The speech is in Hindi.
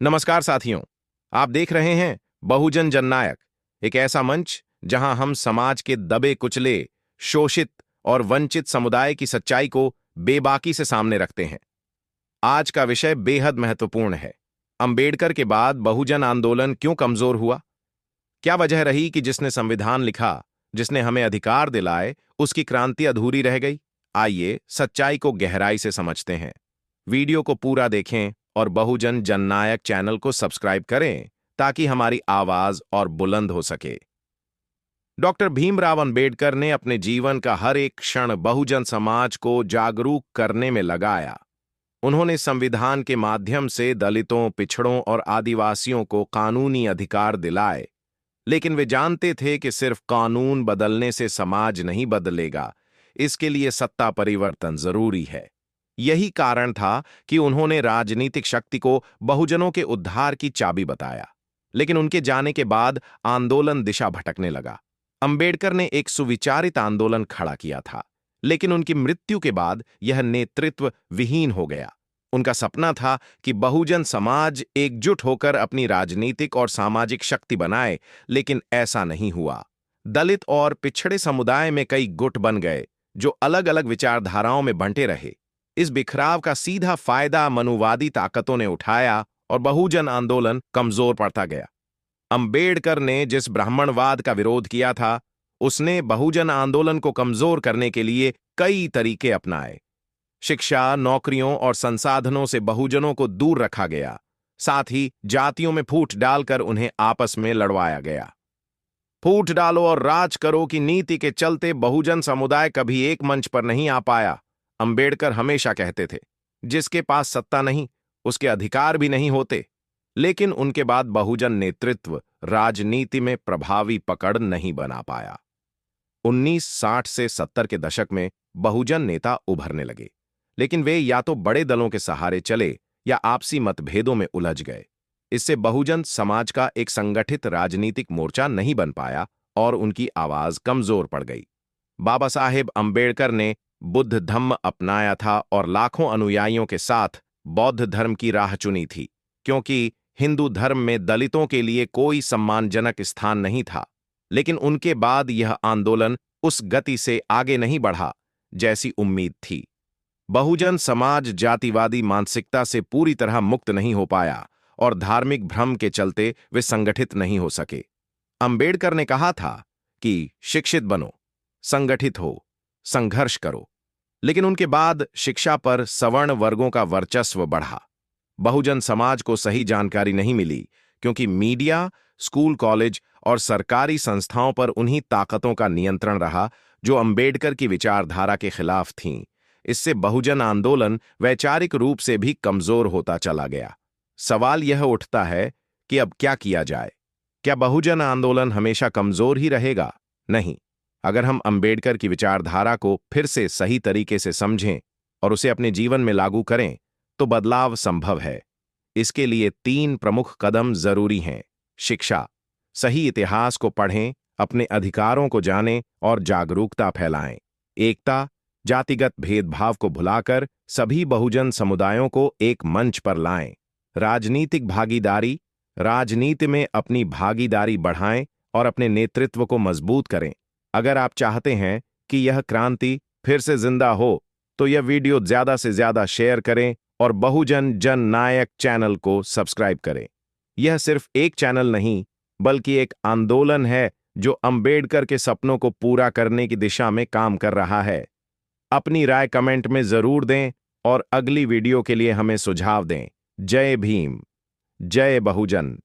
नमस्कार साथियों। आप देख रहे हैं बहुजन जननायक, एक ऐसा मंच जहां हम समाज के दबे कुचले, शोषित और वंचित समुदाय की सच्चाई को बेबाकी से सामने रखते हैं। आज का विषय बेहद महत्वपूर्ण है। अंबेडकर के बाद बहुजन आंदोलन क्यों कमजोर हुआ? क्या वजह रही कि जिसने संविधान लिखा, जिसने हमें अधिकार दिलाए, उसकी क्रांति अधूरी रह गई? आइए सच्चाई को गहराई से समझते हैं। वीडियो को पूरा देखें और बहुजन जननायक चैनल को सब्सक्राइब करें ताकि हमारी आवाज और बुलंद हो सके। डॉक्टर भीमराव अंबेडकर ने अपने जीवन का हर एक क्षण बहुजन समाज को जागरूक करने में लगाया। उन्होंने संविधान के माध्यम से दलितों, पिछड़ों और आदिवासियों को कानूनी अधिकार दिलाए, लेकिन वे जानते थे कि सिर्फ कानून बदलने से समाज नहीं बदलेगा, इसके लिए सत्ता परिवर्तन जरूरी है। यही कारण था कि उन्होंने राजनीतिक शक्ति को बहुजनों के उद्धार की चाबी बताया। लेकिन उनके जाने के बाद आंदोलन दिशा भटकने लगा। अंबेडकर ने एक सुविचारित आंदोलन खड़ा किया था, लेकिन उनकी मृत्यु के बाद यह नेतृत्व विहीन हो गया। उनका सपना था कि बहुजन समाज एकजुट होकर अपनी राजनीतिक और सामाजिक शक्ति बनाए, लेकिन ऐसा नहीं हुआ। दलित और पिछड़े समुदाय में कई गुट बन गए, जो अलग अलग विचारधाराओं में बंटे रहे। इस बिखराव का सीधा फायदा मनुवादी ताकतों ने उठाया और बहुजन आंदोलन कमजोर पड़ता गया। अंबेडकर ने जिस ब्राह्मणवाद का विरोध किया था, उसने बहुजन आंदोलन को कमजोर करने के लिए कई तरीके अपनाए। शिक्षा, नौकरियों और संसाधनों से बहुजनों को दूर रखा गया। साथ ही जातियों में फूट डालकर उन्हें आपस में लड़वाया गया। फूट डालो और राज करो की नीति के चलते बहुजन समुदाय कभी एक मंच पर नहीं आ पाया। अंबेडकर हमेशा कहते थे, जिसके पास सत्ता नहीं, उसके अधिकार भी नहीं होते। लेकिन उनके बाद बहुजन नेतृत्व राजनीति में प्रभावी पकड़ नहीं बना पाया। 1960 से 70 के दशक में बहुजन नेता उभरने लगे, लेकिन वे या तो बड़े दलों के सहारे चले या आपसी मतभेदों में उलझ गए। इससे बहुजन समाज का एक संगठित राजनीतिक मोर्चा नहीं बन पाया और उनकी आवाज कमजोर पड़ गई। बाबा साहेब अंबेडकर ने बुद्ध धम्म अपनाया था और लाखों अनुयायियों के साथ बौद्ध धर्म की राह चुनी थी, क्योंकि हिंदू धर्म में दलितों के लिए कोई सम्मानजनक स्थान नहीं था। लेकिन उनके बाद यह आंदोलन उस गति से आगे नहीं बढ़ा जैसी उम्मीद थी। बहुजन समाज जातिवादी मानसिकता से पूरी तरह मुक्त नहीं हो पाया और धार्मिक भ्रम के चलते वे संगठित नहीं हो सके। अंबेडकर ने कहा था कि शिक्षित बनो, संगठित हो, संघर्ष करो। लेकिन उनके बाद शिक्षा पर सवर्ण वर्गों का वर्चस्व बढ़ा। बहुजन समाज को सही जानकारी नहीं मिली, क्योंकि मीडिया, स्कूल, कॉलेज और सरकारी संस्थाओं पर उन्हीं ताकतों का नियंत्रण रहा जो अंबेडकर की विचारधारा के खिलाफ थीं। इससे बहुजन आंदोलन वैचारिक रूप से भी कमजोर होता चला गया। सवाल यह उठता है कि अब क्या किया जाए? क्या बहुजन आंदोलन हमेशा कमजोर ही रहेगा? नहीं। अगर हम अंबेडकर की विचारधारा को फिर से सही तरीके से समझें और उसे अपने जीवन में लागू करें, तो बदलाव संभव है। इसके लिए 3 प्रमुख कदम जरूरी हैं। शिक्षा, सही इतिहास को पढ़ें, अपने अधिकारों को जानें और जागरूकता फैलाएं। एकता, जातिगत भेदभाव को भुलाकर सभी बहुजन समुदायों को एक मंच पर लाएं। राजनीतिक भागीदारी, राजनीति में अपनी भागीदारी बढ़ाएं और अपने नेतृत्व को मजबूत करें। अगर आप चाहते हैं कि यह क्रांति फिर से जिंदा हो, तो यह वीडियो ज्यादा से ज्यादा शेयर करें और बहुजन जननायक चैनल को सब्सक्राइब करें। यह सिर्फ एक चैनल नहीं, बल्कि एक आंदोलन है जो अंबेडकर के सपनों को पूरा करने की दिशा में काम कर रहा है। अपनी राय कमेंट में जरूर दें और अगली वीडियो के लिए हमें सुझाव दें। जय भीम, जय बहुजन।